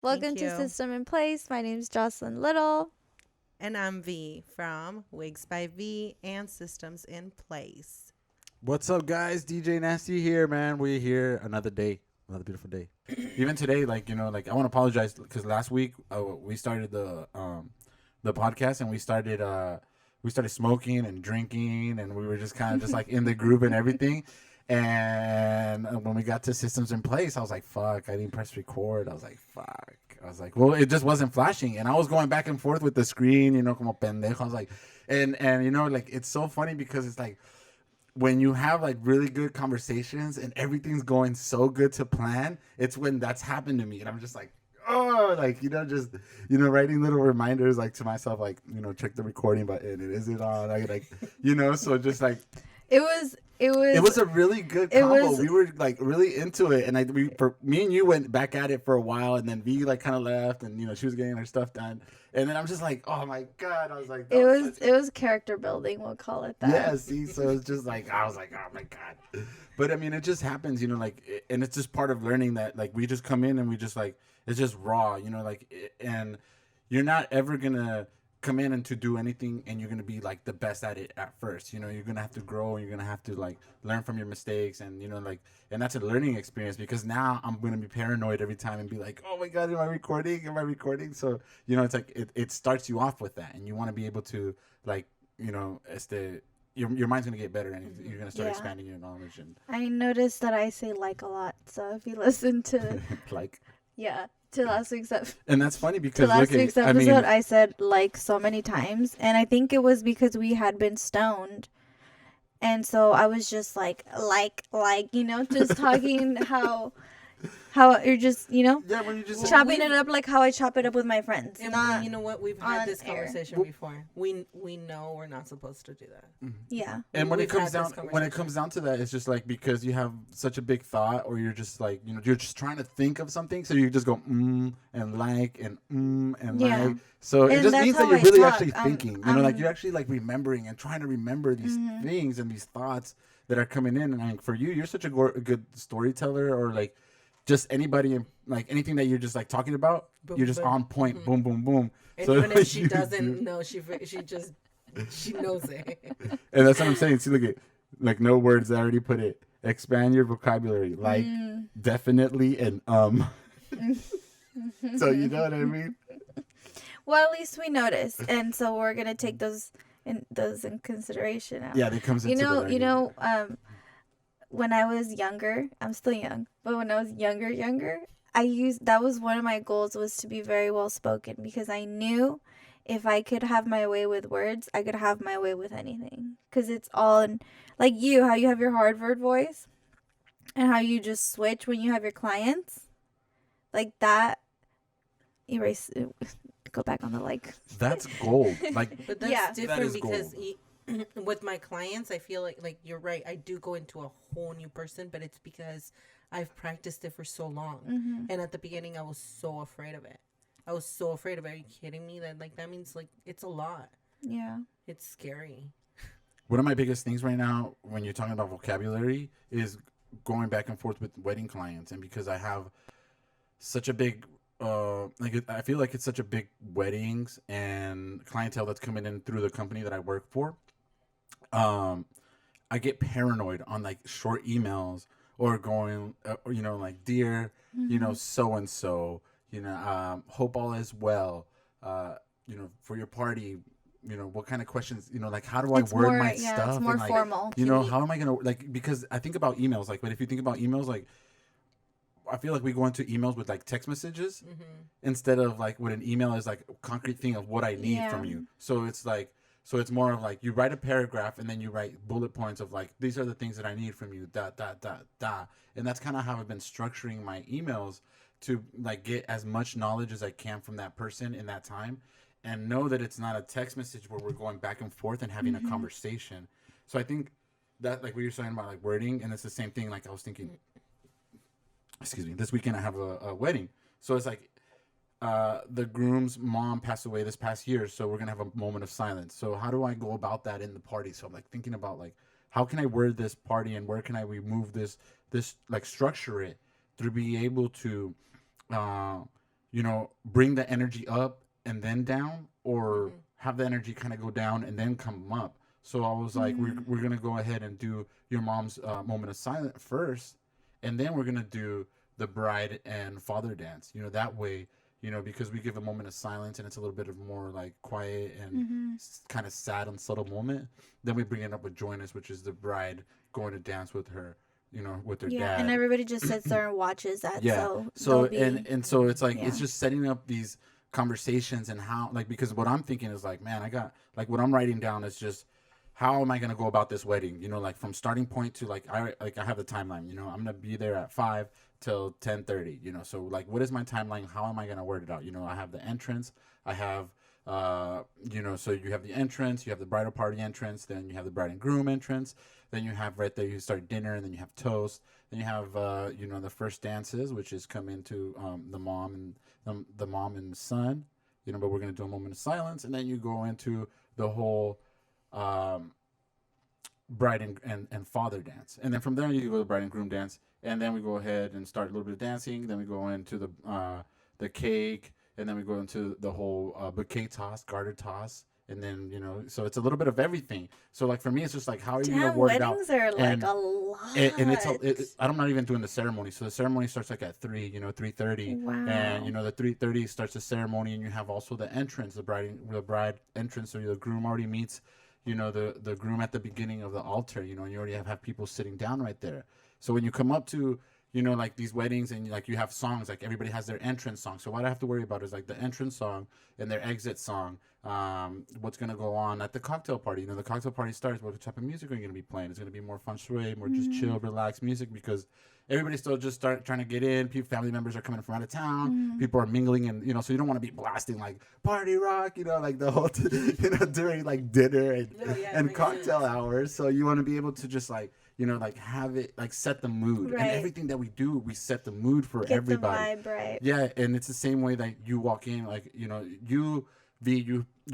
Welcome to System in Place. My name is Jocelyn Little. And I'm V from Wigs by V and Systems in Place. What's up, guys? DJ Nasty here, man. We're here another day, another beautiful day. Even today, I want to apologize because last week we started the podcast and we started smoking and drinking and we were just kind of just like in the group and everything. And when we got to Systems in Place, I was like, fuck, I didn't press record. I was like, fuck. I was like, well, it just wasn't flashing. And I was going back and forth with the screen, como pendejo. I was like, and it's so funny because it's like, when you have like really good conversations and everything's going so good to plan, it's when that's happened to me. And I'm just like, oh, writing little reminders like to myself, like, check the recording button. Is it on? So just like, it was a really good combo. We were like really into it, and me and you went back at it for a while, and then V like kind of left, and she was getting her stuff done, and then I'm just like, oh my god, I was like, it was character building. We'll call it that. Yeah, see, so it's just like I was like, oh my god, but I mean, it just happens, and it's just part of learning that like we just come in and we just like it's just raw, and you're not ever gonna come in and to do anything and you're going to be like the best at it at first. You're going to have to grow and you're going to have to like learn from your mistakes and and that's a learning experience because now I'm going to be paranoid every time and be like, oh my god, am I recording? So it's like it starts you off with that and you want to be able to like your mind's going to get better and you're going to start expanding your knowledge. And I noticed that I say like a lot, so if you listen to like to last week's episode. And that's funny because I said like so many times, and I think it was because we had been stoned, and so I was just like just talking how you're just when you just chopping it up like how I chop it up with my friends. And you know what? We've had this conversation before. We know we're not supposed to do that. Mm-hmm. Yeah. And when it comes down to that, it's just like because you have such a big thought, or you're just like you're just trying to think of something, so you just go and like. So it just means that you're really actually thinking. You're actually like remembering and trying to remember these things and these thoughts that are coming in. And like for you, you're such a good storyteller, or like. Just anybody, like anything that you're just like talking about, boom, you're just on point, mm-hmm. Boom, boom, boom. And so even if she doesn't know, she knows it. And that's what I'm saying. See, look at like no words. I already put it. Expand your vocabulary, like definitely and So you know what I mean. Well, at least we noticed, and so we're gonna take those in consideration. Now. Yeah, that comes into when I was younger, I'm still young, but when I was younger, that was one of my goals, was to be very well spoken, because I knew if I could have my way with words, I could have my way with anything. Because it's all in, like how you have your Harvard voice and how you just switch when you have your clients. Like that, go back on the like. That's gold. Like, but that's different because with my clients, I feel like you're right. I do go into a whole new person, but it's because I've practiced it for so long. Mm-hmm. And at the beginning, I was so afraid of it. Are you kidding me? That means like it's a lot. Yeah. It's scary. One of my biggest things right now when you're talking about vocabulary is going back and forth with wedding clients. And because I have such a big I feel like it's such a big weddings and clientele that's coming in through the company that I work for. I get paranoid on like short emails or going, like, dear, mm-hmm. So and so, hope all is well. For your party, what kind of questions, like, how do I word my stuff? It's more and, like, formal. How am I gonna because I think about emails, like, but if you think about emails, like, I feel like we go into emails with like text messages instead of like what an email is, like a concrete thing of what I need from you. So it's like. So it's more of like you write a paragraph and then you write bullet points of like, these are the things that I need from you, ... And that's kind of how I've been structuring my emails to like get as much knowledge as I can from that person in that time and know that it's not a text message where we're going back and forth and having a conversation. So I think that like what you're saying about like wording, and it's the same thing. Like I was thinking, this weekend I have a wedding. So it's like, the groom's mom passed away this past year, so we're gonna have a moment of silence. So how do I go about that in the party? So I'm like thinking about like how can I word this party and where can I remove this like structure it to be able to bring the energy up and then down, or have the energy kind of go down and then come up. So I was like, we're going to go ahead and do your mom's moment of silence first, and then we're going to do the bride and father dance. That way, because we give a moment of silence and it's a little bit of more like quiet and kind of sad and subtle moment. Then we bring it up with joiners, which is the bride going to dance with her, with her dad. And everybody just sits there and watches that. Yeah. So and so it's like it's just setting up these conversations and how, like, because what I'm thinking is like, man, I got like what I'm writing down is just how am I gonna go about this wedding? Like from starting point to like I have the timeline. I'm gonna be there at 5 till 10:30. So like what is my timeline? How am I gonna word it out? I have the entrance. I have so you have the entrance, you have the bridal party entrance, then you have the bride and groom entrance, then you have right there you start dinner, and then you have toast, then you have the first dances, which is come into the mom and the mom and the son, but we're gonna do a moment of silence, and then you go into the whole bride and father dance, and then from there you go to the bride and groom dance, and then we go ahead and start a little bit of dancing, then we go into the cake, and then we go into the whole bouquet toss, garter toss, and then so it's a little bit of everything. So like for me, it's just like how are you gonna word it out? Weddings are like a lot, and I'm not even doing the ceremony. So the ceremony starts like at 3:30, Wow. and the 3:30 starts the ceremony, and you have also the entrance, the bride entrance, so the groom already meets the groom at the beginning of the altar, and you already have people sitting down right there. So when you come up to like these weddings, and like you have songs, like everybody has their entrance song. So what I have to worry about is like the entrance song and their exit song. What's gonna go on at the cocktail party? The cocktail party starts. What type of music are you gonna be playing? It's gonna be more feng shui, more just chill, relaxed music, because everybody's still just trying to get in. Family members are coming from out of town. People are mingling, and so you don't want to be blasting like party rock, like the whole during like dinner and cocktail hours. So you want to be able to just like like have it like set the mood, and everything that we do, we set the mood for everybody. The vibe right. Yeah, and it's the same way that you walk in, like you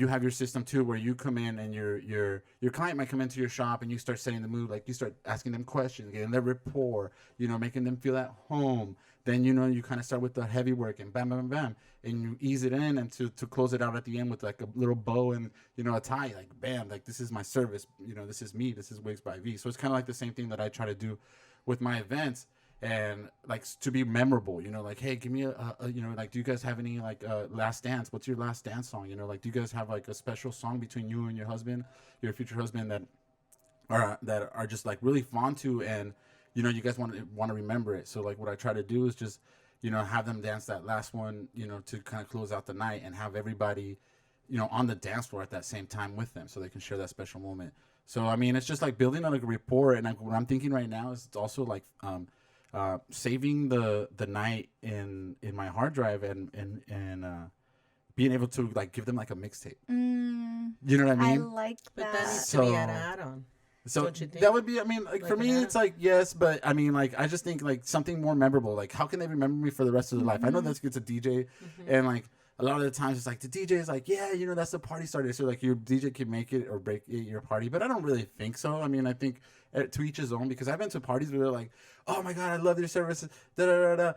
have your system too, where you come in and your client might come into your shop, and you start setting the mood, like you start asking them questions, getting their rapport, making them feel at home. Then you kind of start with the heavy work, and bam, bam, bam, and you ease it in, and to close it out at the end with like a little bow and a tie, like bam, like this is my service, this is me, this is Wigs by V. So it's kind of like the same thing that I try to do with my events, and like to be memorable, like, hey, give me a like, do you guys have any like last dance? What's your last dance song? Like, do you guys have like a special song between you and your husband, your future husband, that are just like really fond to, and you guys want to remember it. So like what I try to do is just have them dance that last one, to kind of close out the night, and have everybody on the dance floor at that same time with them, so they can share that special moment. So I mean, it's just like building on like a rapport, and like what I'm thinking right now is it's also like saving the night in my hard drive, and being able to like give them like a mixtape. You know what I mean? I like that. But that needs to be an add-on. So that would be, I mean, like for me, it's like, yes, but I mean, like, I just think like something more memorable. Like, how can they remember me for the rest of their life? I know that's it's a DJ, and like a lot of the times it's like the DJ is like, yeah, that's the party starter. So like your DJ can make it or break it, your party, but I don't really think so. I mean, I think to each his own, because I've been to parties where they're like, oh my god, I love your services, da da da da,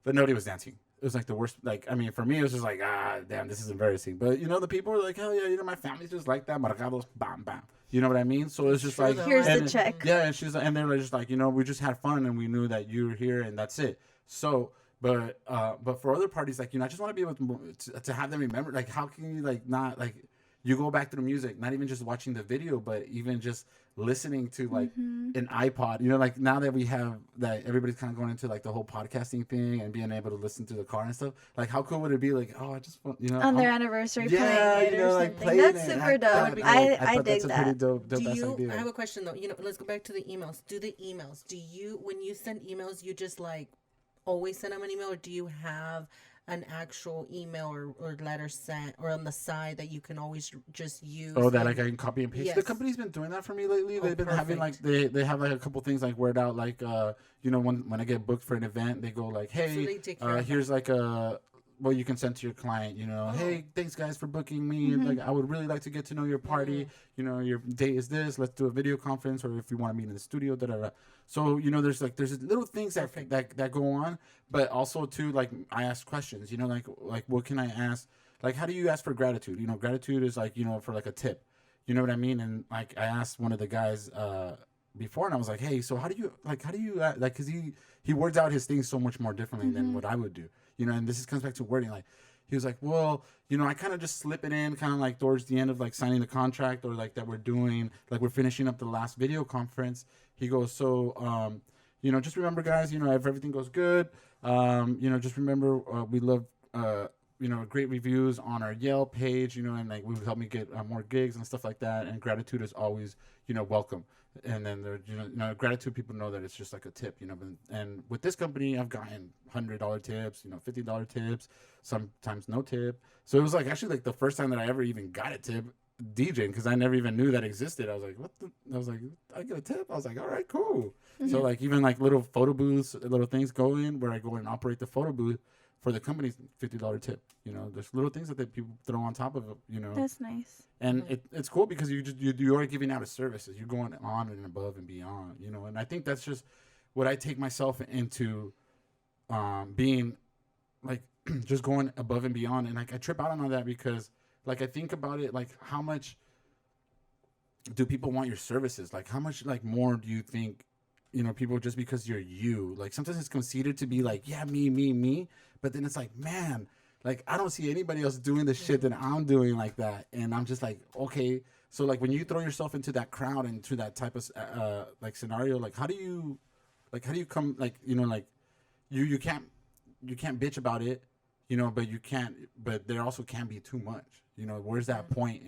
but nobody was dancing. It was like the worst. Like, I mean, for me, it was just like, damn, this is embarrassing. But the people were like, hell yeah, my family's just like that. Marcados, bam, bam. You know what I mean? So it's just like, here's the check. Yeah, and and they're just like, we just had fun, and we knew that you were here, and that's it. So, but for other parties, like, I just want to be able to have them remember. Like, how can you like not like you go back to the music, not even just watching the video, but even just listening to like an iPod, like now that we have that, everybody's kind of going into like the whole podcasting thing and being able to listen to the car and stuff. Like, how cool would it be? Like, oh, I just want, on their anniversary, playing it or like something. That's super dope. I dig that. Pretty dope I have a question though. Let's go back to the emails. Do you, when you send emails, you just like always send them an email, or do you have an actual email or letter sent or on the side that you can always just use? Oh, that like I can copy and paste. Yes. The company's been doing that for me lately. They've been having like they have like a couple things like word out, like when I get booked for an event, they go like, hey, so here's like a what you can send to your client, hey, thanks guys for booking me. Like, I would really like to get to know your party. Your date is this. Let's do a video conference, or if you want to meet in the studio, da da da. So, there's little things that go on, but also too, like, I ask questions, like what can I ask? Like, how do you ask for gratitude? Gratitude is like, for like a tip. You know what I mean? And like, I asked one of the guys, before, and I was like, hey, so how do you because he words out his things so much more differently than what I would do, and this comes back to wording. Like, he was like, well, I kind of just slip it in kind of like towards the end of like signing the contract, or like that we're finishing up the last video conference. He goes, so, just remember, guys, if everything goes good, just remember, we love, great reviews on our Yelp page, and like, would help me get more gigs and stuff like that. And gratitude is always, welcome. And then there, gratitude, people know that it's just like a tip, and with this company, I've gotten $100 tips, $50 tips, sometimes no tip. So it was like actually like the first time that I ever even got a tip DJing, because I never even knew that existed. I was like, I get a tip? I was like, all right, cool. So like, even like little photo booths, little things go in where I go and operate the photo booth for the company's $50 tip. There's little things that people throw on top of it. That's nice. And it's cool because you are giving out a services. You're going on and above and beyond. And I think that's just what I take myself into, being like just going above and beyond. And like, I trip out on all that because like, I think about it, like, how much do people want your services? Like, how much like more do you think, people, just because you're you? Like, sometimes it's conceited to be like, yeah, me. But then it's like, man, like, I don't see anybody else doing the shit that I'm doing like that. And I'm just like, okay. So like, when you throw yourself into that crowd and to that type of like scenario, like, how do you come, like, like, you can't bitch about it, but there also can be too much. Where's that point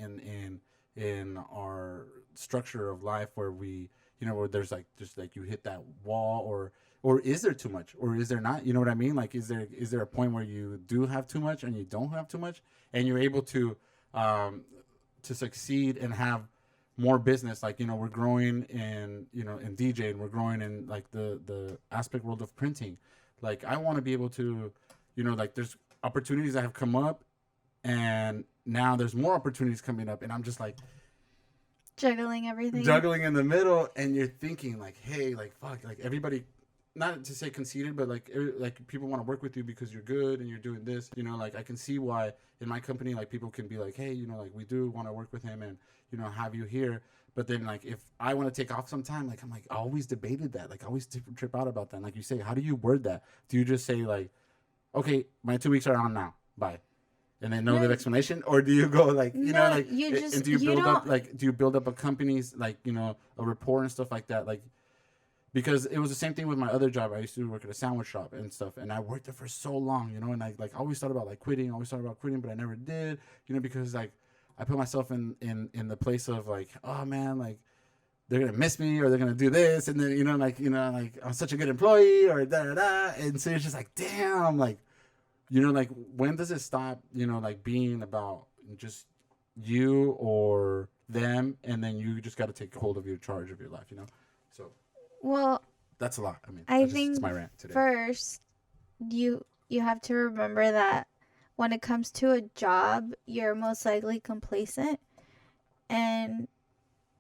in our structure of life where we, where there's like, just like, you hit that wall, or is there too much, or is there not? You know what I mean? Like, is there a point where you do have too much and you don't have too much, and you're able to succeed and have more business? Like, we're growing in DJ, and we're growing in like the aspect world of printing. Like, I want to be able to, like, there's opportunities that have come up, and now there's more opportunities coming up, and I'm just like juggling everything, juggling in the middle. And you're thinking like, hey, like, fuck, like, everybody, not to say conceited, but like people want to work with you because you're good and you're doing this. Like, I can see why in my company, like, people can be like, hey, like, we do want to work with him and have you here. But then, like, if I want to take off some time, like, I'm like, I always debated that. Like, I always trip out about that. And like you say, how do you word that? Do you just say like, okay, my 2 weeks are on now, bye, and then no other explanation? Or do you go like, like, and do you build up, like, do you build up a company's, like, a rapport and stuff like that? Like, because it was the same thing with my other job. I used to work at a sandwich shop and stuff, and I worked there for so long, and I like always thought about like quitting, but I never did, because like, I put myself in the place of like, oh man, like, they're gonna miss me, or they're gonna do this, and then like I'm such a good employee, or da da da. And so it's just like, damn, like, like, when does it stop, like, being about just you or them, and then you just got to take hold of your charge of your life, So, well, that's a lot. I mean, I think it's my rant today. First, you have to remember that when it comes to a job, you're most likely complacent, and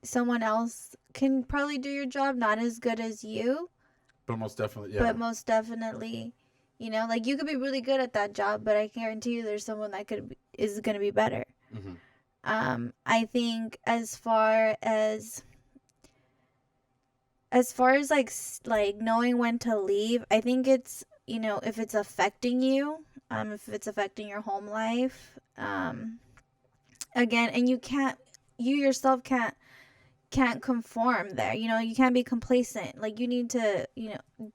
someone else can probably do your job not as good as you. But most definitely, yeah. But most definitely, like, you could be really good at that job, but I guarantee you there's someone that is going to be better. Mm-hmm. I think as far as like knowing when to leave, I think it's, if it's affecting you, if it's affecting your home life, again, and you yourself can't conform there. You can't be complacent. Like, you need to,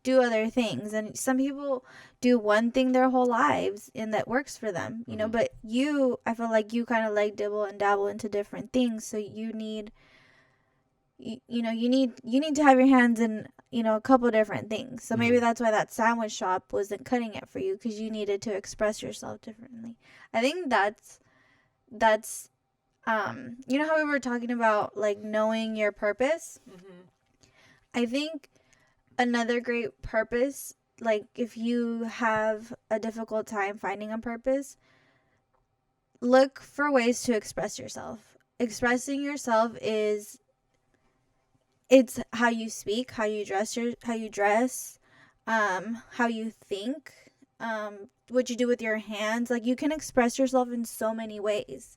do other things. And some people do one thing their whole lives and that works for them, Mm-hmm. But I feel like you kind of like dibble and dabble into different things. So you need, you need to have your hands in, a couple different things. So maybe that's why that sandwich shop wasn't cutting it for you, because you needed to express yourself differently. I think that's how we were talking about, like, knowing your purpose. Mm-hmm. I think another great purpose like if you have a difficult time finding a purpose, look for ways to express yourself. Expressing yourself is, it's how you speak, how you dress, how you think, what you do with your hands. Like, you can express yourself in so many ways.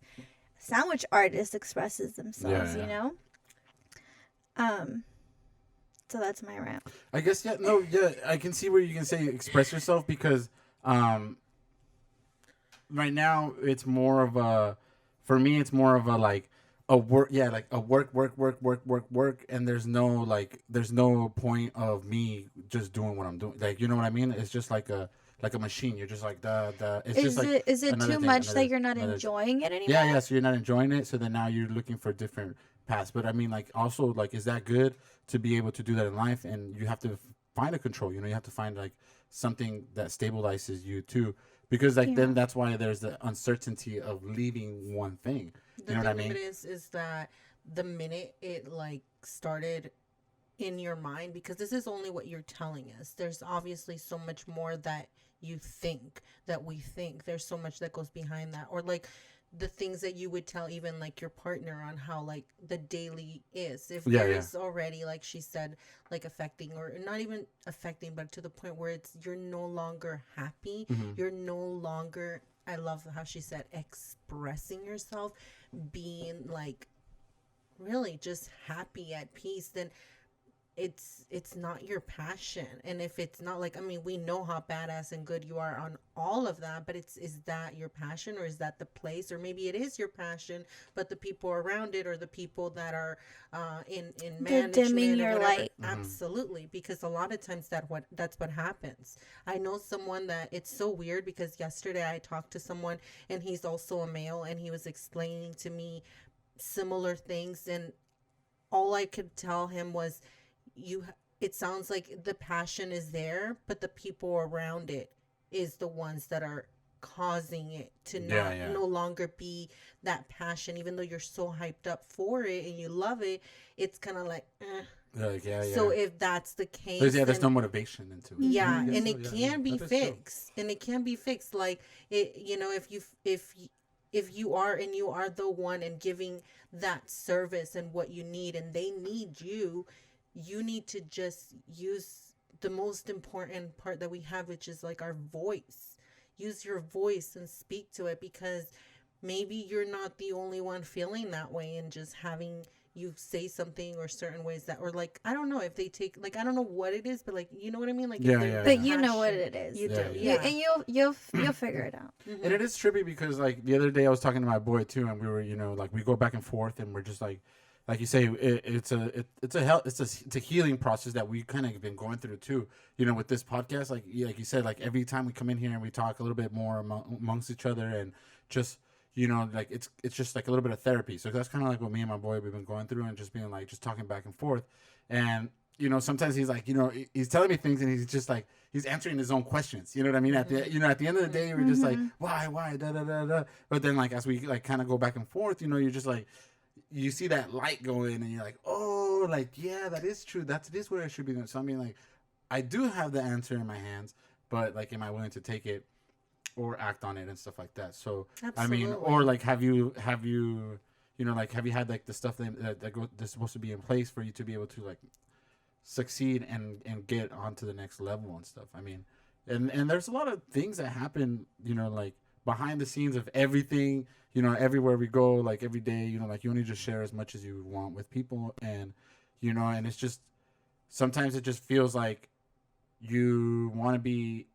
Sandwich artist expresses themselves, Yeah, you yeah. know. So that's my rant. I guess I can see where you can say express yourself because right now it's more of a, for me it's more of a like a work, like a work, and there's no point of me just doing what I'm doing, like, you know what I mean? It's just like a machine. You're just like the it's just like Is it another too thing, much that another you're not another enjoying it anymore? yeah, so you're not enjoying it, so then now you're looking for different paths. But I mean, like, also, like, is that good to be able to do that in life? And you have to find a control, you have to find like something that stabilizes you too, because like Yeah. then that's why there's the uncertainty of leaving one thing, The you know what I thing of mean? it is that the minute it like started in your mind, because this is only what you're telling us, there's obviously so much more that you think, that we think. There's so much that goes behind that, or like the things that you would tell even like your partner on how like the daily is, if Yeah, there yeah. is already, like she said, like affecting, or not even affecting, but to the point where it's, you're no longer happy, Hmm. you're no longer, I love how she said, expressing yourself, being like really just happy, at peace, then it's not your passion. And if it's not, like, I mean, we know how badass and good you are on all of that, but it's, is that your passion, or is that the place? Or maybe it is your passion, but the people around it, or the people that are in They're dimming management or your whatever. light. Hmm. Absolutely, because a lot of times that's what happens. I know someone that, it's so weird, because yesterday I talked to someone, and he's also a male, and he was explaining to me similar things, and all I could tell him was, you, it sounds like the passion is there, but the people around it is the ones that are causing it to Yeah, not, yeah. no longer be that passion, even though you're so hyped up for it and you love it. It's kind of like Like, yeah, so yeah. if that's the case, There's then no motivation into it. I yeah, guess and Mm-hmm. so. it Yeah, can be that is true. fixed, and it can be fixed, like it, if you, if you are, and you are the one and giving that service and what you need, and they need you, you need to just use the most important part that we have, which is like our voice. Use your voice and speak to it, because maybe you're not the only one feeling that way, and just having you say something, or certain ways that, or like, I don't know if they take, like, I don't know what it is, but like, you know what I mean, like if Yeah, they're yeah, the But yeah. you know what passion. it is. You Yeah, do, yeah. You, yeah. and you'll figure it out. And it is trippy because like the other day I was talking to my boy too, and we were, like, we go back and forth, and we're just like you say, it's a healing process that we kind of been going through too. With this podcast, like you said, like every time we come in here and we talk a little bit more amongst each other, and just like it's just like a little bit of therapy. So that's kind of like what me and my boy we've been going through, and just being like just talking back and forth, and sometimes he's like, he's telling me things, and he's just like he's answering his own questions. You know what I mean? At the end of the day, we're just like, Mm-hmm. why, da da da da. But then like as we like kind of go back and forth, you're just like you see that light go in, and you're like, oh, like yeah, that is true. That is where I should be doing. So I mean, like I do have the answer in my hands, but like, am I willing to take it or act on it and stuff like that? So I mean, Absolutely. or like like have you had like the stuff that's supposed to be in place for you to be able to like succeed and get onto the next level and stuff. I mean, and there's a lot of things that happen, like behind the scenes of everything, everywhere we go, like every day, like you only just share as much as you want with people, and and it's just sometimes it just feels like you want to be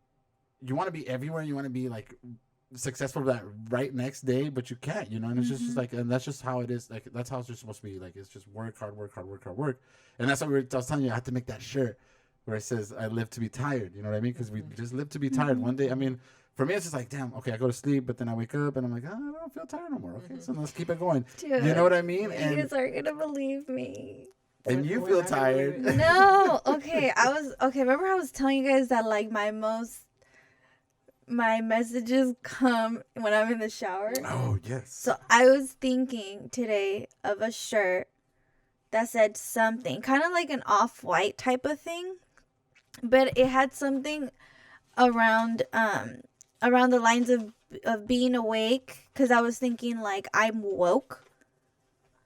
everywhere, you want to be like successful that right next day, but you can't, and it's just like, and that's just how it is, like that's how it's just supposed to be, like it's just work hard, work hard, work hard, work. And that's what I was telling you, I had to make that shirt where it says I live to be tired, you know what I mean? Because we just live to be tired. One day, I mean, for me it's just like, damn, okay, I go to sleep, but then I wake up and I'm like, oh, I don't feel tired no more. Okay, so let's keep it going. Dude, You know what I mean? you And guys aren't gonna believe me. you feel tired. No, okay. Remember I was telling you guys that like my messages come when I'm in the shower. Oh yes. So I was thinking today of a shirt that said something kind of like an off-white type of thing, but it had something around the lines of being awake, because I was thinking like I'm woke,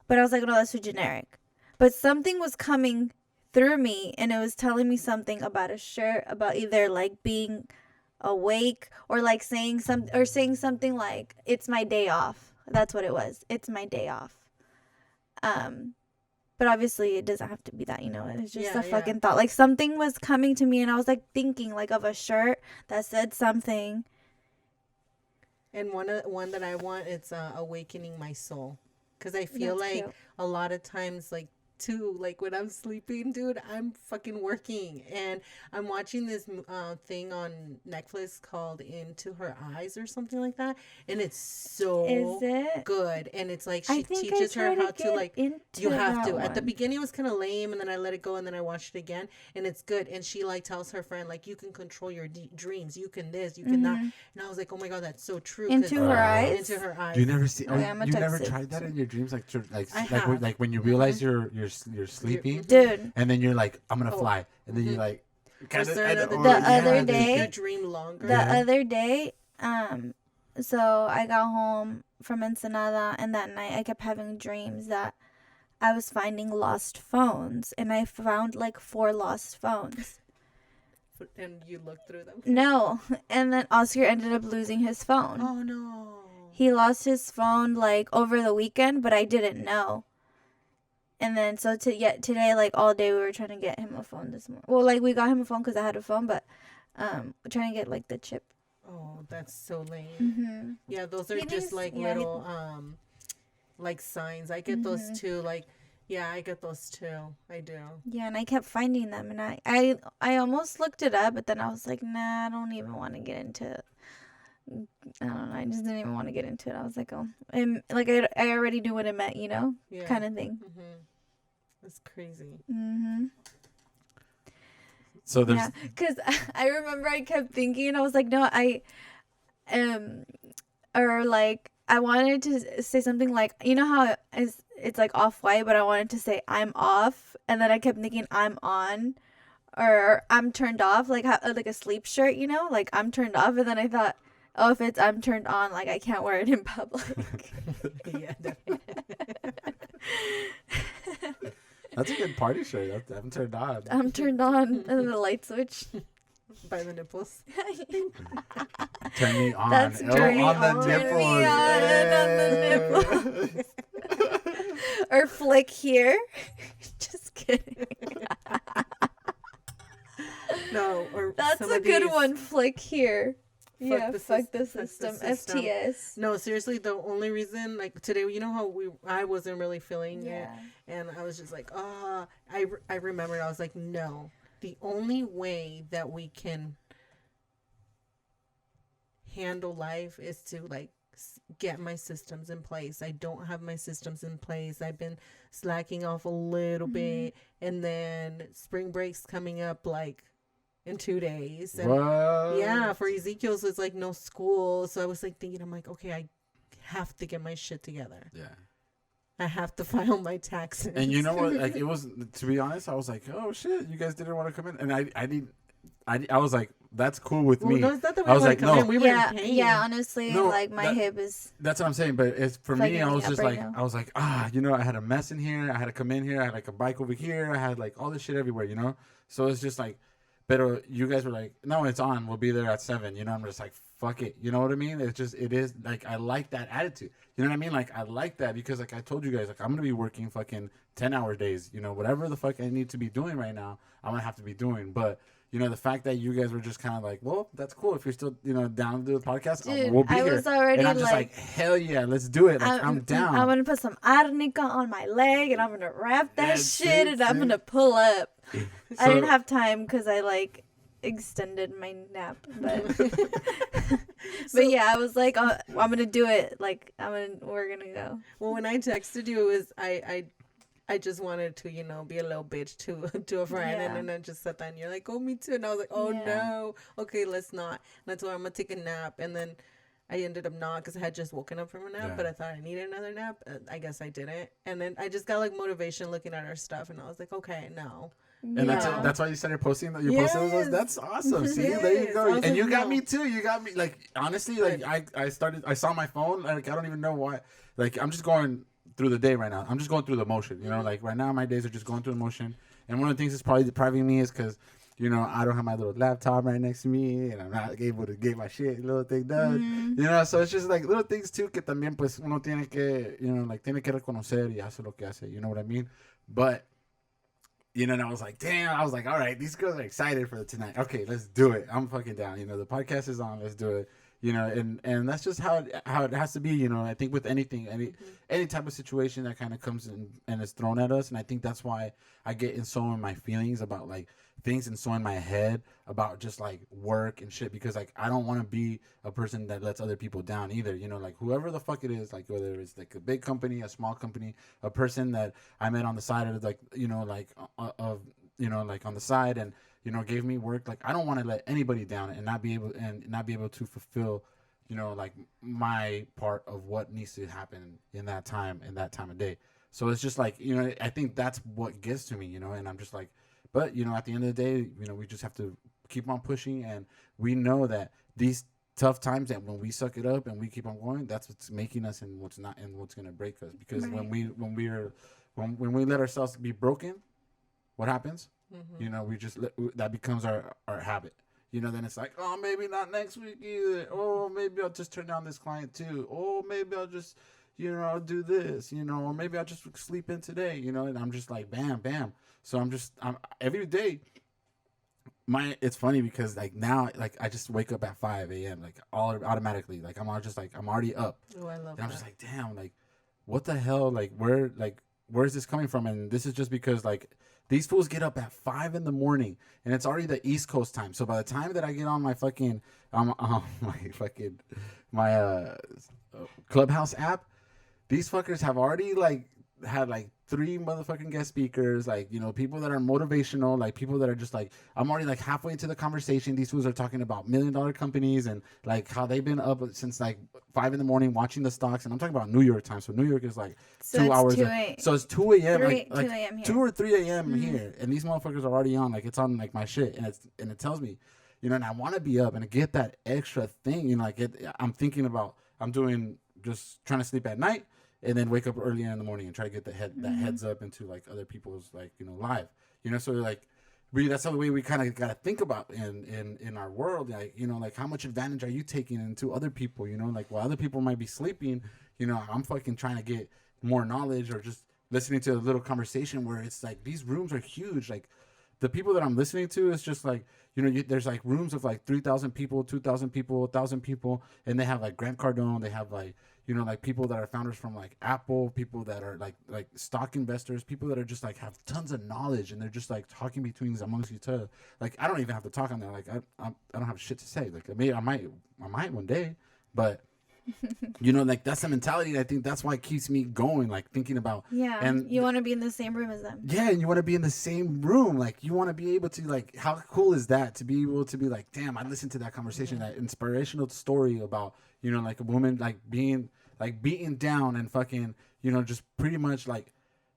but I was like, no, that's too generic. But something was coming through me, and it was telling me something about a shirt, about either like being awake or like saying something like it's my day off. That's what it was. It's my day off. Um but obviously it doesn't have to be that, it's just a fucking thought. Like something was coming to me and I was like thinking like of a shirt that said something. And one that I want, it's awakening my soul, because I feel That's like cute. a lot of times, like too, like when I'm sleeping, dude, I'm fucking working, and I'm watching this thing on Netflix called Into Her Eyes or something like that, and it's Is so it? good. And it's like I she think I teaches her tried to how to, get like, into you have that to. At the one. beginning it was kind of lame, and then I let it go, and then I watched it again, and it's good. And she like tells her friend, like, you can control your dreams, you can this, you can that. And I was like, oh my god, that's so true. Into Her Eyes. Into Her Eyes. You never see? Oh, Okay, I'm gonna you text never it tried that in your dreams, like I like have. like when you realize you're sleeping, Dude, and then you're like, I'm gonna fly, and then you're like, Or is there another The other day- you dream longer. the other day, so I got home from Ensenada, and that night I kept having dreams that I was finding lost phones, and I found like 4 lost phones. And you look through them. No, and then Oscar ended up losing his phone. Oh no. He lost his phone like over the weekend, but I didn't know. And then so today, like all day, we were trying to get him a phone this morning. Well, like we got him a phone because I had a phone, but trying to get like the chip. Oh, that's so lame. Mm-hmm. Yeah, those are He just needs- like yeah, he- little like signs. I get those too. Like, yeah, I get those too. I do. Yeah, and I kept finding them, and I almost looked it up, but then I was like, nah, I don't even want to get into it. I don't know. I just didn't even want to get into it. I was like, oh, and like I already knew what it meant, Yeah. kind of thing. That's crazy. So there's Yeah, because I remember I kept thinking, I was like, no, or like I wanted to say something like, how it's like off white, but I wanted to say I'm off, and then I kept thinking I'm on, or I'm turned off, like like a sleep shirt, like I'm turned off, and then I thought, oh, if it's I'm turned on, like I can't wear it in public. Yeah, definitely. that's a good party shirt. I'm turned on. I'm turned on, and then the light switch. By the nipples. Turn me on. That's turn me on the on. nipples. Turn me on the nipples. Or flick here. Just kidding. No, or That's some a of good these- one. Flick here. Fuck the fuck the fuck the system. system. FTS. No, seriously, the only reason, like today, you know how I wasn't really feeling it, and I was just like, I remembered, I was like, no, the only way that we can handle life is to like get my systems in place. I don't have my systems in place. I've been slacking off a little bit, and then spring break's coming up like in 2 days. And What? yeah, for Ezekiel's it's like no school. So I was like thinking, I'm like, okay, I have to get my shit together. Yeah. I have to file my taxes. And you know what? Like it was, to be honest, I was like, oh shit, you guys didn't want to come in, and I was like, that's cool with me. No, it's not that I was we like, come no. in. We were in pain. Yeah, honestly, No, like my that- hip is. That's what I'm saying. But it's for me. Fucking I was me up just right like, now. I was like, I had a mess in here. I had to come in here. I had like a bike over here. I had like all this shit everywhere, So it's just like, but you guys were like, no, it's on. We'll be there at 7. I'm just like, fuck it. You know what I mean? It's just, it is like, I like that attitude. You know what I mean? Like, I like that because like I told you guys, like I'm gonna be working fucking 10-hour days. Whatever the fuck I need to be doing right now, I'm gonna have to be doing. But the fact that you guys were just kind of like, well, that's cool. If you're still, down to do the podcast, Dude, we'll be I here. was already and I'm just like, hell yeah, let's do it. Like, I'm down. I'm gonna put some arnica on my leg, and I'm gonna wrap that That's shit, it, and I'm see? gonna pull up. I So- didn't have time because I like extended my nap, but but yeah, I was like, I'm gonna do it. Like we're gonna go. Well, when I texted you, it was I just wanted to, be a little bitch to a friend, Yeah. and then I just sat there, and you're like, oh, me too, and I was like, oh Yeah. no, okay, let's not. And I told her I'm gonna take a nap, and then I ended up not because I had just woken up from a nap, Yeah. but I thought I needed another nap. I guess I didn't, and then I just got like motivation looking at our stuff, and I was like, okay, no. And that's why you started posting. You posted those. That's awesome. See, there you go. And you got me too. You got me. Like honestly, like I saw my phone. Like I don't even know why. Like I'm just going through the day right now. I'm just going through the motion. You know, like right now my days are just going through the motion. And one of the things that's probably depriving me is because, you know, I don't have my little laptop right next to me, and I'm not able to get my shit little thing done. You know, so it's just like little things too que también pues uno tiene que, you know, like tiene que reconocer y hace lo que hace. You know what I mean? But you know, and I was like, damn. I was like, all right, these girls are excited for tonight. Okay, let's do it. I'm fucking down. You know, the podcast is on. Let's do it. You know, and that's just how it has to be. You know, I think with anything, any type of situation that kind of comes in and is thrown at us, and I think that's why I get in my feelings about like things and so in my head about just like work and shit, because like I don't want to be a person that lets other people down either. You know, like whoever the fuck it is, like whether it's like a big company, a small company, a person that I met on the side of like, you know, like of, you know, like on the side and, you know, gave me work. Like I don't want to let anybody down and not be able to fulfill, you know, like my part of what needs to happen in that time of day. So it's just like, you know, I think that's what gets to me, you know, and I'm just like, but you know, at the end of the day, you know, we just have to keep on pushing, and we know that these tough times, that when we suck it up and we keep on going, that's what's making us and what's not, and what's going to break us. Because when we let ourselves be broken, what happens? You know, we just that becomes our habit. You know, then it's like, oh, maybe not next week either. Oh, maybe I'll just turn down this client too. Oh, maybe I'll just, you know, I'll do this, you know, or maybe I'll just sleep in today, you know, and I'm just like, bam, bam. So I'm every day, it's funny because like now, like I just wake up at 5 a.m. like all automatically, like I'm already up. Oh, I love and I'm just like, damn, like what the hell, like where's this coming from? And this is just because like these fools get up at 5 in the morning, and it's already the East Coast time. So by the time that I get on my fucking my Clubhouse app, these fuckers have already like had like 3 motherfucking guest speakers, like, you know, people that are motivational, like people that are just like, I'm already like halfway into the conversation. These fools are talking about $1 million companies and like how they've been up since like 5 in the morning watching the stocks. And I'm talking about New York time. So New York is like 2 hours. So it's 2 a.m. like 2 a.m. 2 or 3 a.m. here. And these motherfuckers are already on, like it's on like my shit. And it tells me, you know, and I want to be up and get that extra thing. You know, like I'm thinking about, I'm doing just trying to sleep at night, and then wake up earlier in the morning and try to get that heads up into like other people's, like, you know, live, you know. So like that's the way we kind of got to think about in our world, like, you know, like how much advantage are you taking into other people, you know, like while other people might be sleeping, you know, I'm fucking trying to get more knowledge, or just listening to a little conversation where it's like these rooms are huge. Like the people that I'm listening to is just like, you know, there's like rooms of like 3,000 people, 2,000 people, 1,000 people, and they have like Grant Cardone, they have like, you know, like people that are founders from like Apple, people that are like stock investors, people that are just like have tons of knowledge, and they're just like talking between amongst each other. Like I don't even have to talk on there. Like I don't have shit to say. Like maybe I might one day, but you know, like that's the mentality. And I think that's why it keeps me going, like thinking about, and you want to be in the same room as them. Yeah, and you want to be in the same room. Like you want to be able to, like, how cool is that to be able to be like, damn, I listened to that conversation, that inspirational story about, you know, like a woman like being like beaten down and fucking, you know, just pretty much like,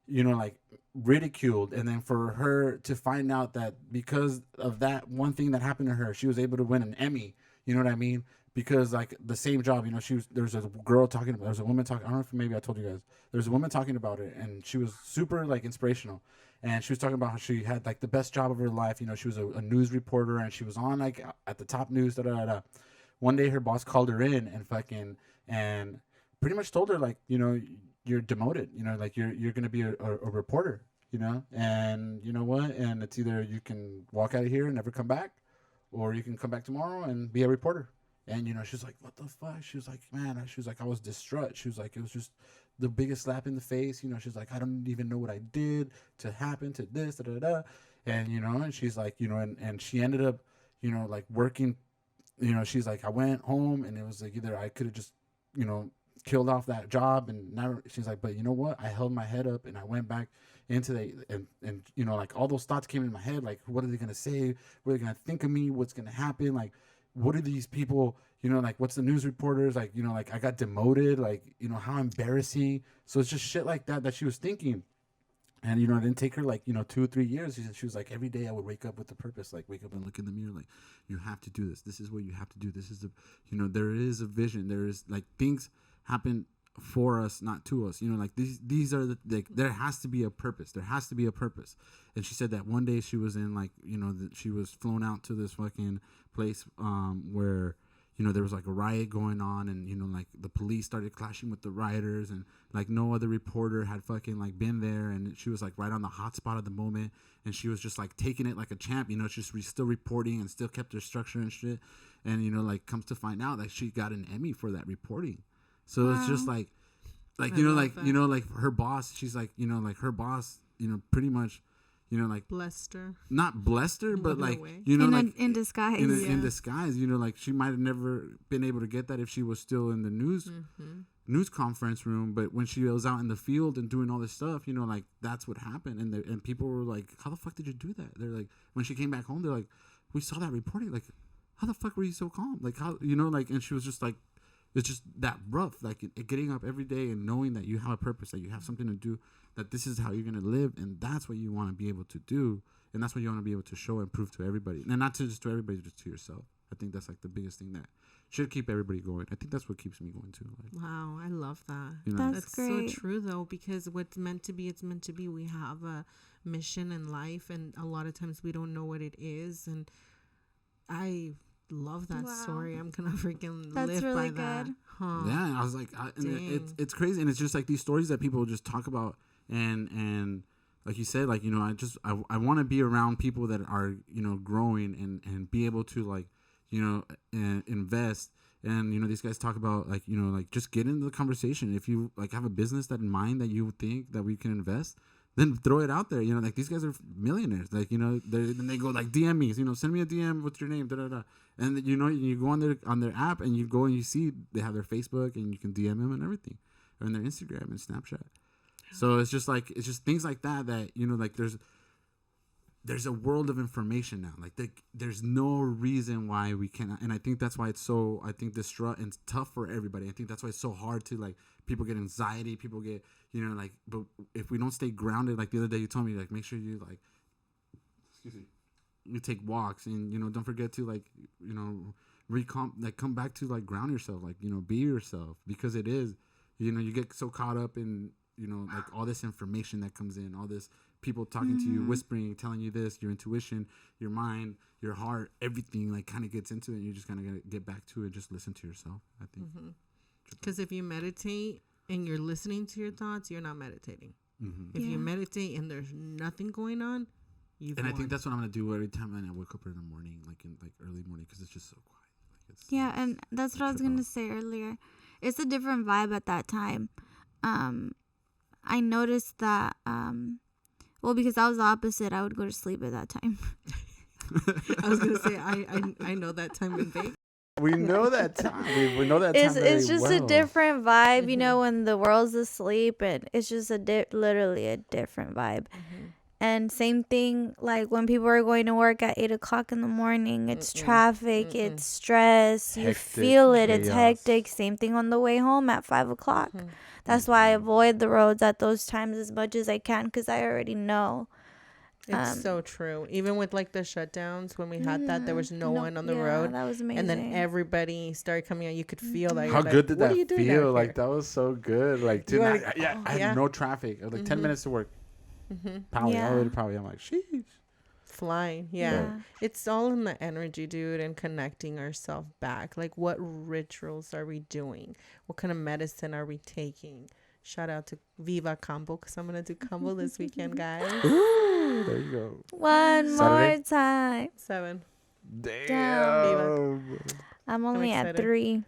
you know, like ridiculed, and then for her to find out that because of that one thing that happened to her, she was able to win an Emmy. You know what I mean? Because like the same job, you know, there's a girl talking about, there's a woman talking, I don't know if maybe I told you guys, there's a woman talking about it, and she was super like inspirational, and she was talking about how she had like the best job of her life. You know, she was a news reporter, and she was on like at the top news. One day her boss called her in and fucking, and pretty much told her like, you know, you're demoted, you know, like you're going to be a reporter, you know, and you know what? And it's either you can walk out of here and never come back, or you can come back tomorrow and be a reporter. And, you know, she was like, what the fuck? She was like, man, she was like, I was distraught. She was like, it was just the biggest slap in the face. You know, she's like, I don't even know what I did to happen to this, da, da, da. And, you know, and she's like, you know, and she ended up, you know, like working, you know, she's like, I went home, and it was like either I could have just, you know, killed off that job, and now she's like, but you know what? I held my head up, and I went back into and you know, like all those thoughts came in my head, like, what are they going to say? What are they going to think of me? What's going to happen? Like, what are these people, you know, like, what's the news reporters, like, you know, like, I got demoted, like, you know, how embarrassing. So it's just shit like that she was thinking. And, it didn't take her like, 2 or 3 years. She was like, every day I would wake up with a purpose, like wake up and look in the mirror, like, you have to do this. This is what you have to do. This is there is a vision. There is like things happen for us, not to us. Like these are there has to be a purpose. There has to be a purpose. And she said that one day she was in like, she was flown out to this fucking place where, there was like a riot going on, and, like the police started clashing with the rioters, and like no other reporter had fucking like been there. And she was like right on the hot spot of the moment. And she was just like taking it like a champ, just still reporting and still kept her structure and shit. And, like comes to find out that she got an Emmy for that reporting. So it's just like like her boss, she's like, like her boss, pretty much, like blessed her, not blessed her, but like, in disguise, in disguise, like she might have never been able to get that if she was still in the news conference room. But when she was out in the field and doing all this stuff, like that's what happened. And people were like, how the fuck did you do that? They're like, when she came back home, they're like, we saw that reporting. Like, how the fuck were you so calm? Like, how, like, and she was just like, it's just that rough, like getting up every day and knowing that you have a purpose, that you have something to do, that this is how you're going to live, and that's what you want to be able to do, and that's what you want to be able to show and prove to everybody, and not to just to everybody, just to yourself. I think that's like the biggest thing that should keep everybody going. I think that's what keeps me going too. Like, wow, I love that. That's great. So true though, because what's meant to be, it's meant to be. We have a mission in life, and a lot of times we don't know what it is, and I love that story. I'm gonna freaking live really by that. Yeah, I was like, it's crazy, and it's just like these stories that people just talk about, and like you said, like, I want to be around people that are, growing and be able to like, invest. And, these guys talk about like, like just get into the conversation. If you like have a business that in mind that you think that we can invest, then throw it out there. Like these guys are millionaires. Like, then they go like DM me, send me a DM. What's your name? Da, da, da. And you go on their app, and you go and you see they have their Facebook, and you can DM them and everything, or in their Instagram and Snapchat. So it's just things like that like there's a world of information now. Like there's no reason why we cannot. And I think that's why it's so, distraught and tough for everybody. I think that's why it's so hard to, like, people get anxiety, people get, like, but if we don't stay grounded, like the other day you told me, like, make sure you, like, excuse me, you take walks, and, don't forget to, like, come back to, like, ground yourself, like, be yourself, because it is, you get so caught up in, like all this information that comes in, all this people talking to you, whispering, telling you this, your intuition, your mind, your heart, everything like kind of gets into it, and you just kind of get back to it. Just listen to yourself, I think. Because if you meditate and you're listening to your thoughts, you're not meditating. If you meditate and there's nothing going on, I think that's what I'm gonna do every time I wake up in the morning, like in like early morning, because it's just so quiet. Like and that's what I was gonna say earlier. It's a different vibe at that time. I noticed that, because I was the opposite. I would go to sleep at that time. I was going to say, I know that time in Vegas. We know that time. We know that time It's just well. a different vibe, when the world's asleep, and it's just literally a different vibe. And same thing, like when people are going to work at 8 o'clock in the morning, it's traffic, it's stress, you feel it, chaos. It's hectic. Same thing on the way home at 5 o'clock. That's why I avoid the roads at those times as much as I can, because I already know. It's so true. Even with like the shutdowns, when we had that, there was no one on the road. That was amazing. And then everybody started coming out. You could feel that. How good did that feel? Like, that was so good. Like, dude, I had no traffic. I was like 10 minutes to work. Probably, all the way to Probably. I'm like, sheesh. Flying, yeah. It's all in the energy, dude, and connecting ourselves back. Like, what rituals are we doing? What kind of medicine are we taking? Shout out to Viva Kambo, because I'm gonna do Kambo this weekend, guys. Ooh, there you go. One Saturday? More time. 7. Damn. I'm only at 3.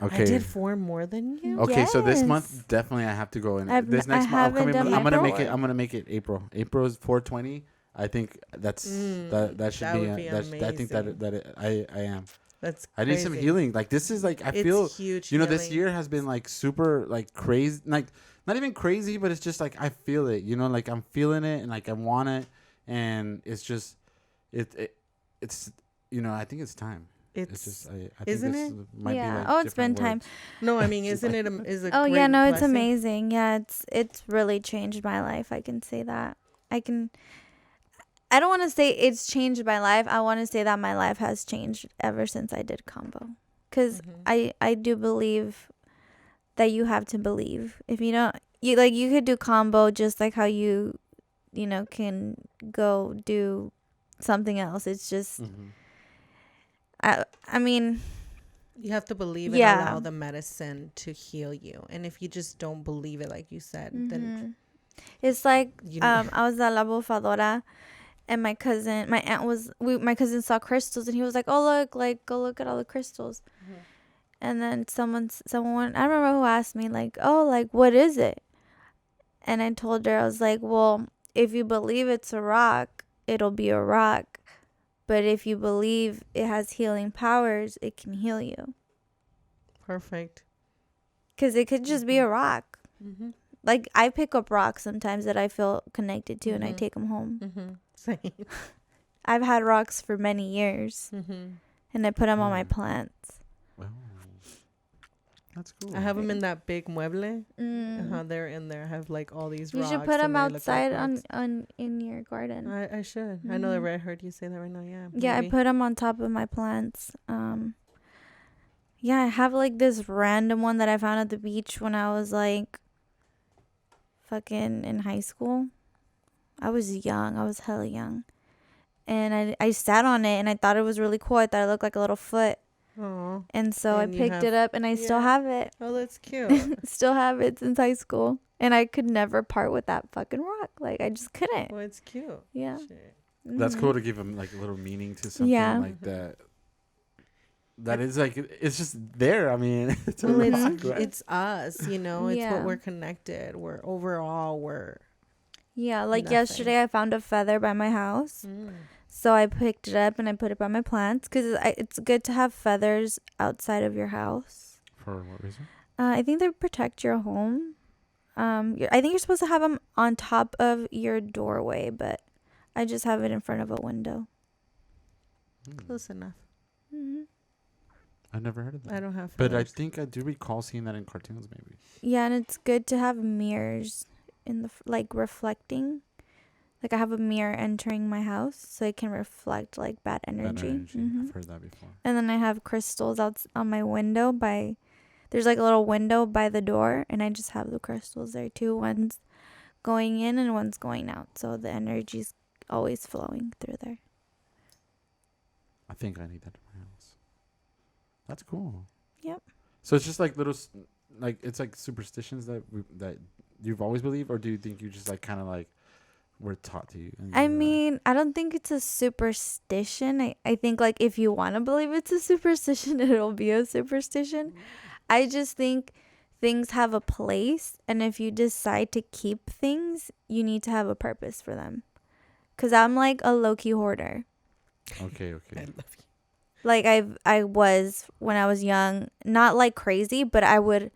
Okay. I did 4 more than you. Okay, yes. So this month definitely I have to go in. This next month upcoming month, I'm gonna make it April. April is 420. I think that should be amazing. I think I am. That's crazy. I need some healing. Like, this is like, I feel huge. This year has been like super like crazy, like not even crazy, but it's just like I feel it. Like I'm feeling it, and like I want it, and it's just it's I think it's time. It's just I think isn't this it? might Yeah. be like Oh, it's been different time. words. No, I mean, isn't it? Is a Oh great yeah, no, it's blessing? amazing. Yeah, it's really changed my life. I can say that. I don't want to say it's changed my life. I want to say that my life has changed ever since I did Kambo. Cuz I do believe that you have to believe. If you don't, you could do Kambo just like how you can go do something else. It's just I mean, You have to believe and yeah. allow the medicine to heal you. And if you just don't believe it, like you said, then It's like you I was at La Bufadora, and my cousin saw crystals, and he was like, "Oh look, like go look at all the crystals." And then someone, I don't remember who asked me, like, "Oh, like what is it?" And I told her, I was like, "Well, if you believe it's a rock, it'll be a rock. But if you believe it has healing powers, it can heal you. perfect. Because it could just be a rock. Like, I pick up rocks sometimes that I feel connected to, and I take them home. Same. I've had rocks for many years, and I put them on my plants. Oh, that's cool. I have them in that big mueble. They're in there. I have like all these You rocks. should put them and they look like outside rocks. in your garden. I should. I know that I heard you say that right now. Yeah. Yeah, I maybe. put them on top of my plants. Yeah, I have like this random one that I found at the beach when I was like fucking in high school. I was young. I was hella young. And I sat on it and I thought it was really cool. I thought it looked like a little foot. Aw. And so And I you picked have- it up and I still yeah. have it. Oh, that's cute. Still have it since high school. And I could never part with that fucking rock. Like, I just couldn't. Well, it's cute. Yeah. Shit. That's cool to give them like a little meaning to something Yeah. like that. That is like it's just there. I mean, it's a Well, rock, it's, right? it's us, you know. It's Yeah. what we're connected. We're Yeah, like Nothing. yesterday I found a feather by my house. So I picked it up and I put it by my plants because it's good to have feathers outside of your house. For what reason? I think they protect your home. I think you're supposed to have them on top of your doorway, but I just have it in front of a window. close enough. I never heard of that. I don't have But I feathers. think I do recall seeing that in cartoons, maybe. Yeah, and it's good to have mirrors in the like reflecting. Like I have a mirror entering my house, so it can reflect like bad energy. Bad energy. I've heard that before. And then I have crystals out on my window there's like a little window by the door, and I just have the crystals there too. One's going in and one's going out, so the energy's always flowing through there. I think I need that in my house. That's cool. Yep. So it's just like little, like it's like superstitions that that you've always believed, or do you think you just like kind of like were taught to you? I mean, I don't think it's a superstition. I think like if you want to believe it's a superstition, it'll be a superstition. I just think things have a place, and if you decide to keep things, you need to have a purpose for them. Cause I'm like a low-key hoarder. Okay. I love you. Like I was when I was young, not like crazy, but I would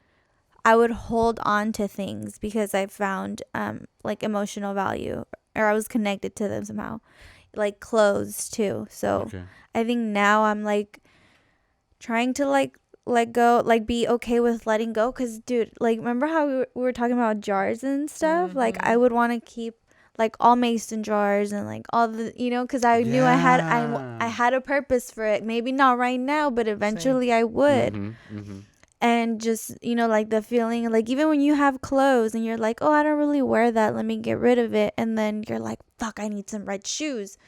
hold on to things because I found like emotional value, or I was connected to them somehow, like clothes too. So I think now I'm like trying to like let go, like be okay with letting go. Cause dude, like remember how we were talking about jars and stuff? Like I would want to keep like all mason jars and like all the, cause I knew I had a purpose for it. Maybe not right now, but eventually I would. And just, like the feeling, like even when you have clothes and you're like, oh, I don't really wear that, let me get rid of it. And then you're like, fuck, I need some red shoes.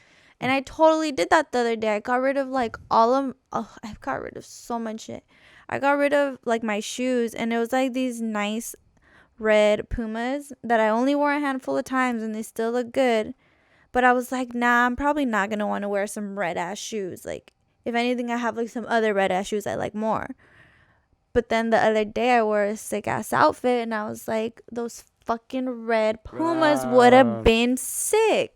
And I totally did that the other day. I got rid of like I got rid of so much shit. I got rid of like my shoes, and it was like these nice red Pumas that I only wore a handful of times, and they still look good. But I was like, nah, I'm probably not going to want to wear some red ass shoes. Like if anything, I have like some other red ass shoes I like more. But then the other day I wore a sick ass outfit, and I was like, those fucking red Pumas would have been sick.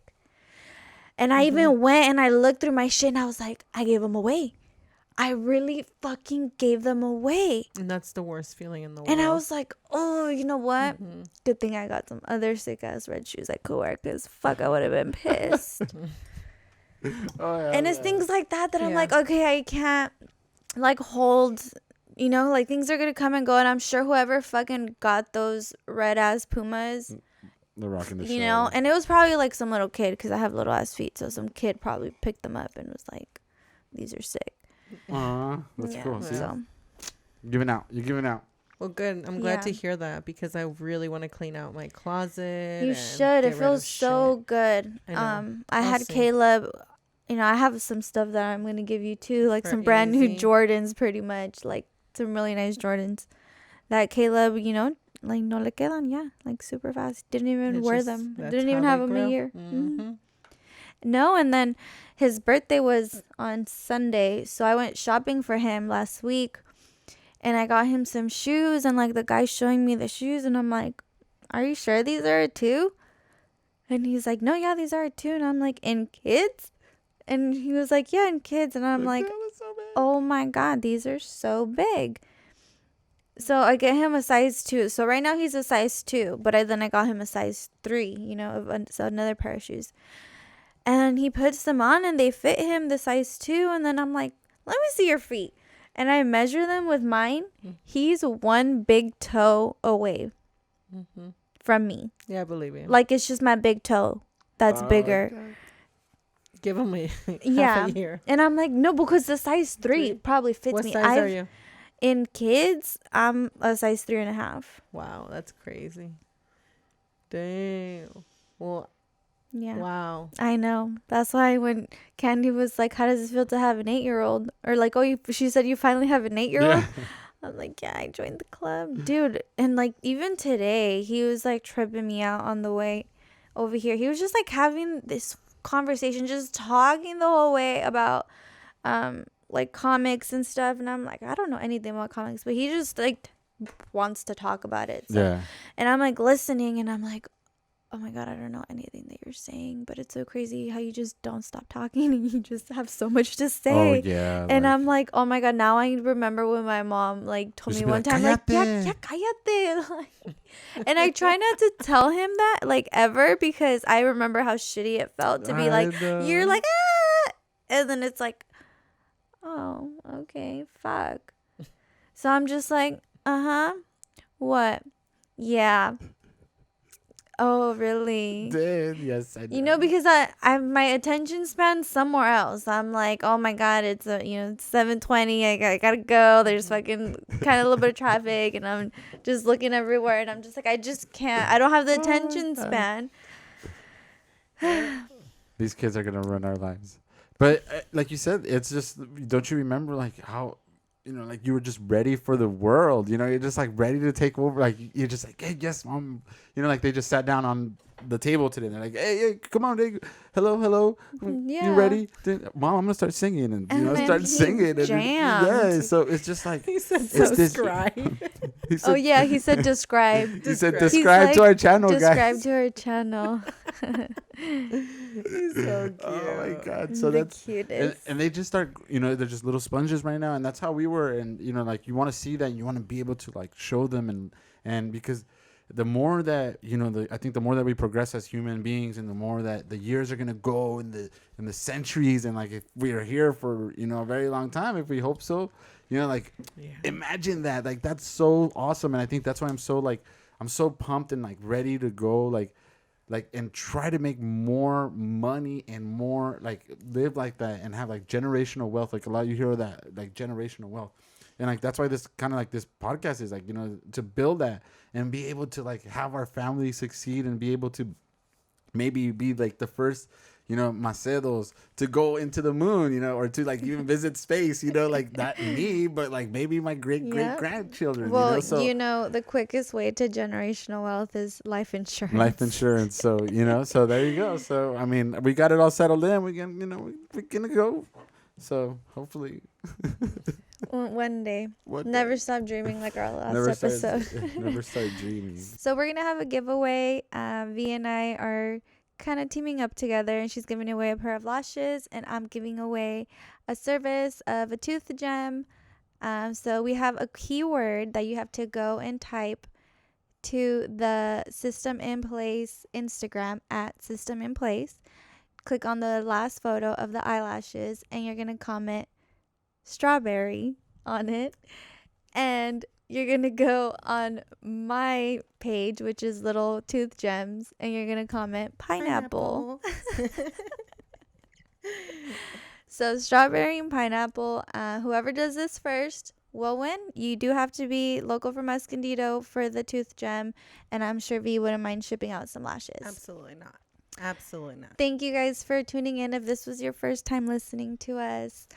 And I even went and I looked through my shit, and I was like, I gave them away. I really fucking gave them away. And that's the worst feeling in the world. And I was like, oh, you know what? Good thing I got some other sick ass red shoes I could wear, because fuck, I would have been pissed. Oh, yeah, And it's man. things like that I'm Yeah. like, okay, I can't like hold, like things are gonna come and go, and I'm sure whoever fucking got those red ass Pumas, They're rocking the show. and it was probably like some little kid, because I have little ass feet, so some kid probably picked them up and was like, these are sick. That's cool. See? So Giving out. You're giving out. Well, good. I'm glad to Yeah. hear that, because I really want to clean out my closet. you and should. get It rid feels of so shit. good. I know. I I'll had see. Caleb. I have some stuff that I'm gonna give you too, like For some brand new easy. Jordans, pretty much, like some really nice Jordans that Caleb, like no le quedan, like super fast. Didn't even It's wear just- them. that's Didn't how even they have them a grow. year. Mhm. No, and then his birthday was on Sunday, so I went shopping for him last week, and I got him some shoes, and like the guy showing me the shoes, and I'm like, "Are you sure these are a 2?" And he's like, "No, yeah, these are a 2." And I'm like, "In kids?" And he was like, "Yeah, in kids." And I'm like, "Oh my God, these are so big." So I get him a size 2. So right now he's a size 2, but then I got him a size 3, so another pair of shoes. And he puts them on and they fit him the size 2. And then I'm like, "Let me see your feet." And I measure them with mine. He's one big toe away from me. Yeah, I believe you. Like, it's just my big toe that's bigger. Give him a Yeah. half a year. And I'm like, no, because the size 3 Three? probably fits What me. size are you? In kids, I'm a size 3.5. Wow, that's crazy. Damn. Well, Yeah. wow. I know. That's why when Candy was like, "How does it feel to have an 8-year-old?" Or like, "Oh, she said you finally have an 8-year-old." Yeah. I'm like, "Yeah, I joined the club, dude." And like even today, he was like tripping me out on the way over here. He was just like having this conversation, just talking the whole way about like comics and stuff. And I'm like, I don't know anything about comics, but he just like wants to talk about it. So, Yeah. and I'm like listening, and I'm like, oh my God, I don't know anything that you're saying, but it's so crazy how you just don't stop talking and you just have so much to say. Oh, yeah. And I'm like, oh my God, now I remember when my mom like told me one time, like, yeah, cállate. Like, and I try not to tell him that like ever, because I remember how shitty it felt to be like, you're like, ah, and then it's like, oh, okay, fuck. So I'm just like, what? Yeah. Oh, really? Dude, yes, I know. Because I my attention span's somewhere else. I'm like, oh my God, it's it's 7:20. I gotta go. There's fucking kind of a little bit of traffic, and I'm just looking everywhere, and I'm just like, I just can't. I don't have the attention span. These kids are gonna run our lives. But like you said, it's just, don't you remember like how, like you were just ready for the world. You're just like ready to take over. Like you're just like, hey, yes, mom. Like they just sat down on the table today. And they're like, hey, come on, hey, hello. Yeah. You ready? Mom, I'm gonna start singing, and then start he singing. And, jammed. yeah, so it's just like He said it's this- subscribe. he said, Oh yeah, he said describe. he said Describe. describe He's to like, our channel, Describe guys. to our channel. He's so cute. Oh my God! So The that's cutest. and they just start, they're just little sponges right now, and that's how we were. And like you want to see that, you want to be able to like show them, and because the more that I think the more that we progress as human beings, and the more that the years are gonna go in the centuries, and like if we are here for a very long time, if we hope so, like imagine that, like that's so awesome. And I think that's why I'm so pumped and like ready to go like and try to make more money and more like live like that and have like generational wealth. Like a lot you hear of that, like generational wealth. And like that's why this kind of like this podcast is like, to build that and be able to like have our family succeed and be able to maybe be like the first Macedos to go into the moon, or to like even visit space, like not me, but like maybe my great grandchildren. Well, So the quickest way to generational wealth is life insurance. life insurance. So so there you go. So I mean, we got it all settled in. We can we're gonna go. So hopefully One day. One Never day. stop dreaming, like our last never episode. never start dreaming. So we're gonna have a giveaway. V and I are kind of teaming up together, and she's giving away a pair of lashes, and I'm giving away a service of a tooth gem. So we have a keyword that you have to go and type to the System in Place Instagram at System in Place. click on the last photo of the eyelashes, and you're going to comment strawberry on it. And you're going to go on my page, which is Little Tooth Gems, and you're going to comment pineapple. So strawberry and pineapple. Whoever does this first will win. You do have to be local from Escondido for the tooth gem, and I'm sure V wouldn't mind shipping out some lashes. Absolutely not. Absolutely not. Thank you guys for tuning in. If this was your first time listening to us,